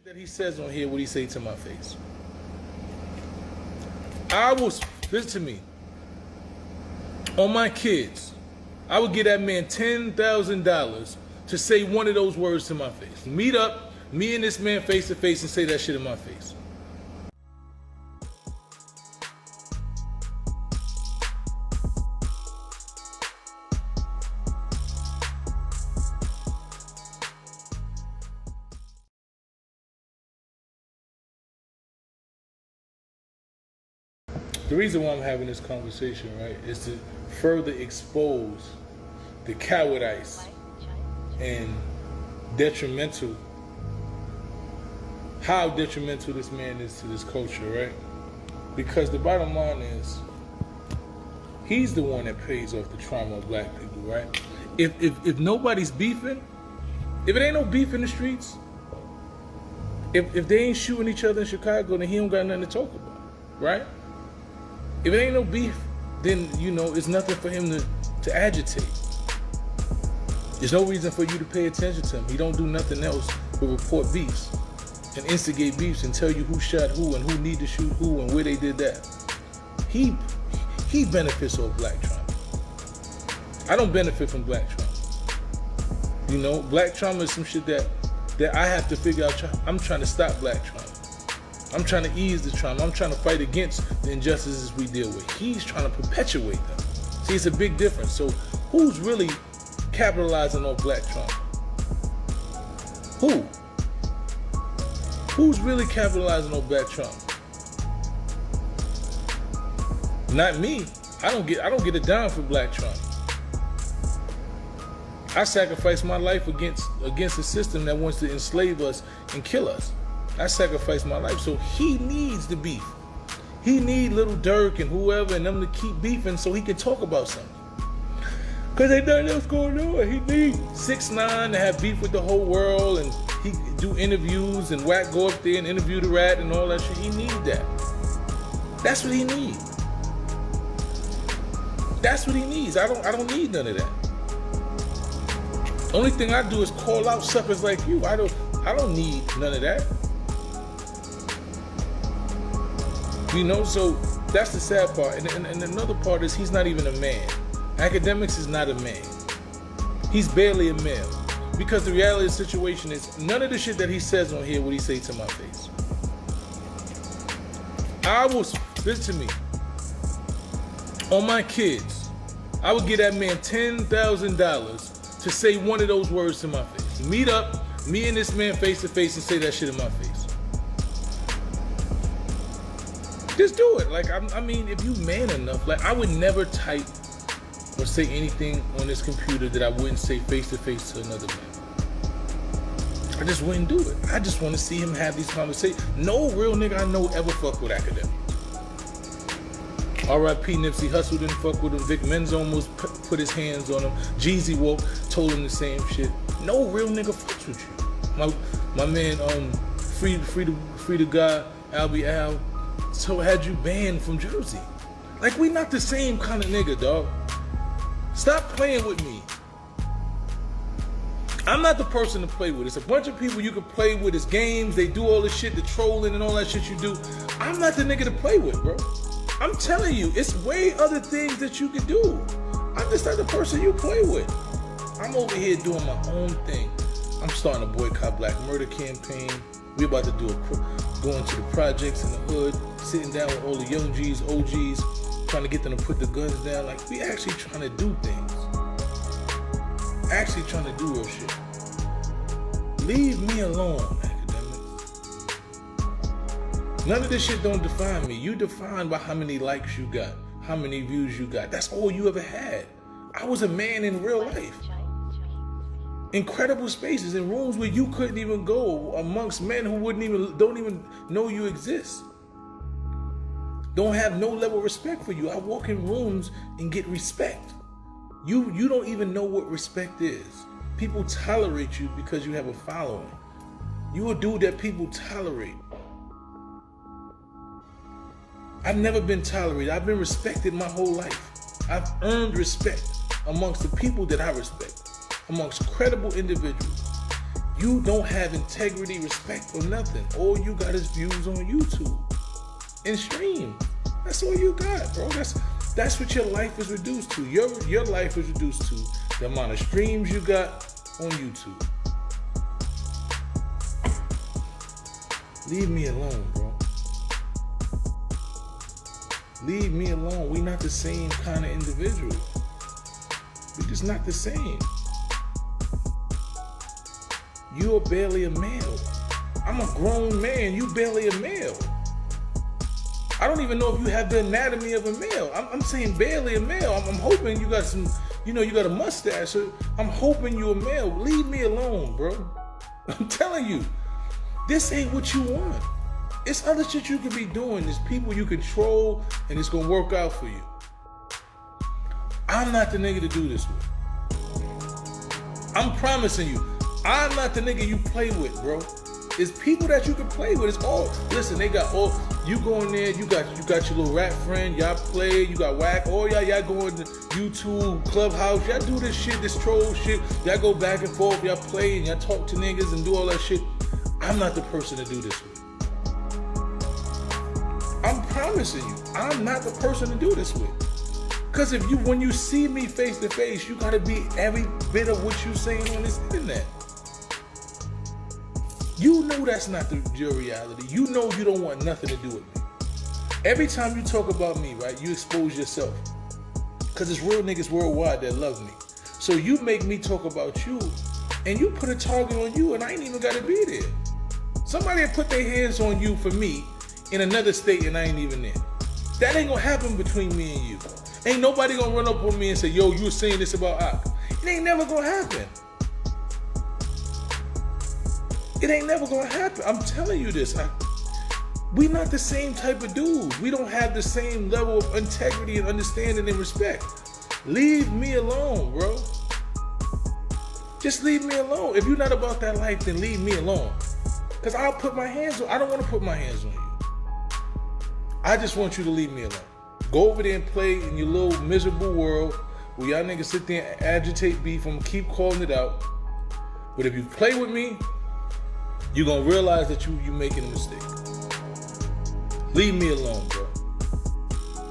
That he says on here, what he say to my face. Listen to me. On my kids, I would give that man $10,000 to say one of those words to my face. Meet up, me and this man face to face and say that shit in my face. The reason why I'm having this conversation, right, is to further expose the cowardice and how detrimental this man is to this culture, right? Because the bottom line is, he's the one that pays off the trauma of black people, right? If nobody's beefing, if it ain't no beef in the streets, if they ain't shooting each other in Chicago, then he don't got nothing to talk about, right? If it ain't no beef, then, you know, it's nothing for him to agitate. There's no reason for you to pay attention to him. He don't do nothing else but report beefs and instigate beefs and tell you who shot who and who need to shoot who and where they did that. He benefits off black trauma. I don't benefit from black trauma. You know, black trauma is some shit that I have to figure out. I'm trying to stop black trauma. I'm trying to ease the trauma. I'm trying to fight against the injustices we deal with. He's trying to perpetuate them. See, it's a big difference. So who's really capitalizing on black trauma? Who? Who's really capitalizing on black trauma? Not me. I don't get a dime for black trauma. I sacrificed my life against a system that wants to enslave us and kill us. I sacrificed my life, so he needs the beef. He need Little Dirk and whoever and them to keep beefing so he can talk about something. Cause ain't nothing else going on. He need 6ix9ine to have beef with the whole world, and he do interviews and go up there and interview the rat and all that shit. He need that. That's what he need. That's what he needs. I don't need none of that. Only thing I do is call out suckers like you. I don't need none of that. You know, so that's the sad part. And another part is he's not even a man. Akademiks is not a man. He's barely a male. Because the reality of the situation is, none of the shit that he says on here would he say to my face. Listen to me. On my kids, I would give that man $10,000 to say one of those words to my face. Meet up, me and this man face to face and say that shit in my face. Just do it. Like, I mean, if you man enough, like, I would never type or say anything on this computer that I wouldn't say face to face to another man. I just wouldn't do it. I just want to see him have these conversations. No real nigga I know ever fuck with Akademiks. R.I.P. Nipsey Hussle didn't fuck with him. Vic Menz almost put his hands on him. Jeezy Wolf told him the same shit. No real nigga fucks with you. My man, free the guy, Albie Al, so had you banned from Jersey. Like, we not the same kind of nigga, dog. Stop playing with me. I'm not the person to play with. It's a bunch of people you can play with. It's games. They do all this shit, the trolling and all that shit you do. I'm not the nigga to play with, bro. I'm telling you, it's way other things that you can do. I'm just not the person you play with. I'm over here doing my own thing. I'm starting a boycott black murder campaign. We about to do going to the projects in the hood, sitting down with all the young G's, OGs, trying to get them to put the guns down. Like, we actually trying to do things. Actually trying to do real shit. Leave me alone, Akademiks. None of this shit don't define me. You defined by how many likes you got, how many views you got. That's all you ever had. I was a man in real life. Incredible spaces in rooms where you couldn't even go, amongst men who don't even know you exist. Don't have no level of respect for you. I walk in rooms and get respect. You don't even know what respect is. People tolerate you because you have a following. You a dude that people tolerate. I've never been tolerated. I've been respected my whole life. I've earned respect amongst the people that I respect, amongst credible individuals. You don't have integrity, respect, or nothing. All you got is views on YouTube and stream. That's all you got, bro. That's what your life is reduced to. Your life is reduced to the amount of streams you got on YouTube. Leave me alone, bro. Leave me alone. We not the same kind of individual. We just not the same. You are barely a male. I'm a grown man. You barely a male. I don't even know if you have the anatomy of a male. I'm saying barely a male. I'm hoping you got some, you got a mustache. So I'm hoping you're a male. Leave me alone, bro. I'm telling you, this ain't what you want. It's other shit you could be doing. There's people you control, and it's gonna work out for you. I'm not the nigga to do this with. I'm promising you, I'm not the nigga you play with, bro. It's people that you can play with. It's all, listen, they got all, you go in there, you got your little rap friend, y'all play, you got whack, all y'all go into YouTube, Clubhouse, y'all do this shit, this troll shit, y'all go back and forth, y'all play and y'all talk to niggas and do all that shit. I'm not the person to do this with. I'm promising you, I'm not the person to do this with. Cause when you see me face to face, you gotta be every bit of what you saying on this internet. You know that's not your reality. You know you don't want nothing to do with me. Every time you talk about me, right, you expose yourself. Cause it's real niggas worldwide that love me. So you make me talk about you, and you put a target on you, and I ain't even gotta be there. Somebody will put their hands on you for me in another state, and I ain't even there. That ain't gonna happen between me and you. Ain't nobody gonna run up on me and say, yo, you were saying this about Ak. It ain't never gonna happen. It ain't never gonna happen. I'm telling you this. We not the same type of dudes. We don't have the same level of integrity and understanding and respect. Leave me alone, bro. Just leave me alone. If you're not about that life, then leave me alone. Because I'll put my hands on, I don't want to put my hands on you. I just want you to leave me alone. Go over there and play in your little miserable world where y'all niggas sit there and agitate beef. I'm gonna keep calling it out. But if you play with me, you're gonna realize that you making a mistake. Leave me alone, bro.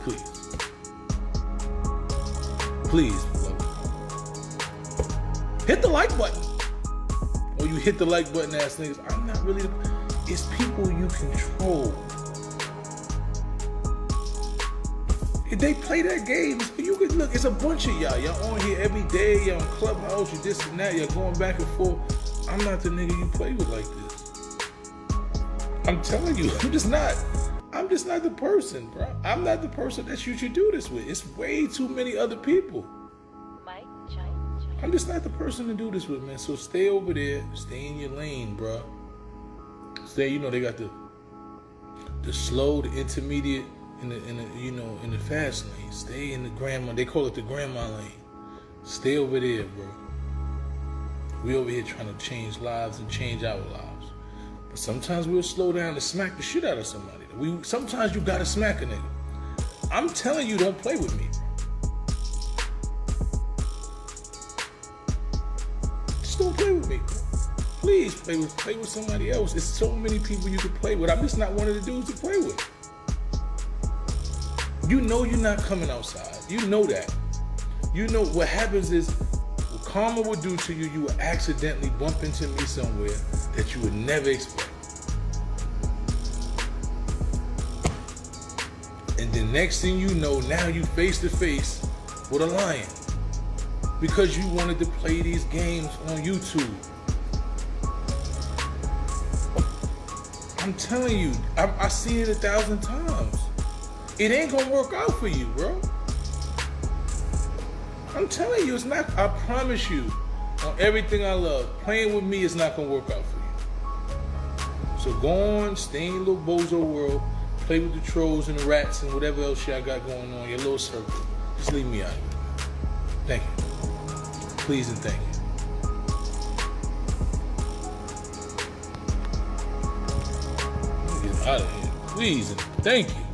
Please. Please, beloved. Hit the like button. Or you hit the like button ass niggas. I'm not really, it's people you control. If they play that game, you can look, it's a bunch of y'all. Y'all on here every day, y'all on Clubhouse, you this and that, y'all going back and forth. I'm not the nigga you play with like this. I'm telling you, I'm just not the person, bro. I'm not the person that you should do this with. It's way too many other people. I'm just not the person to do this with, man. So stay over there, stay in your lane, bro. Stay, they got the slow, the intermediate, in the fast lane. Stay in the grandma, they call it the grandma lane. Stay over there, bro. We over here trying to change lives and change our lives. But sometimes we'll slow down and smack the shit out of somebody. Sometimes you gotta smack a nigga. I'm telling you, don't play with me. Just don't play with me. Please play with somebody else. There's so many people you can play with. I'm just not one of the dudes to play with. You know you're not coming outside. You know that. You know what happens is, what karma will do to you, you will accidentally bump into me somewhere that you would never expect. And the next thing you know, now you face to face with a lion. Because you wanted to play these games on YouTube. I'm telling you, I seen it 1,000 times. It ain't gonna work out for you, bro. I'm telling you, it's not. I promise you, on everything I love, playing with me is not gonna work out for you. So go on, stay in your little bozo world, play with the trolls and the rats and whatever else y'all got going on, your little circle. Just leave me out of it. Thank you. Please and thank you. Get out of here. Please and thank you.